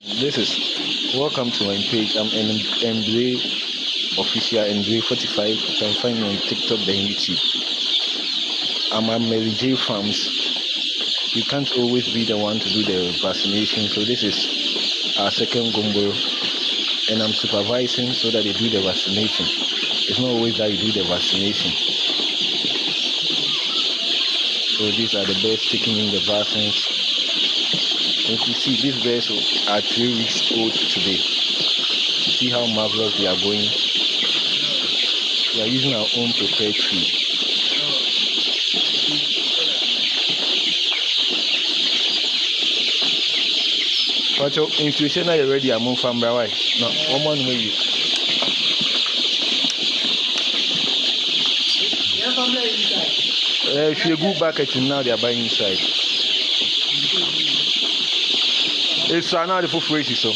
This is welcome to my page. I'm Mdre official Mdre45. You can find me on TikTok and YouTube. I'm at Mary J Farms. You can't always be the one to do the vaccination, so this is our second gumbo, and I'm supervising so that they do the vaccination. It's not always that you do the vaccination. So these are the birds taking in the vaccines. If you see, these birds are 3 weeks old today. You see how marvelous they are going. We are using our own prepared feed. But your intuition are ready. I'm on from Brawai. No, one more way. If you go back at now, they are buying inside. It's another for free, so.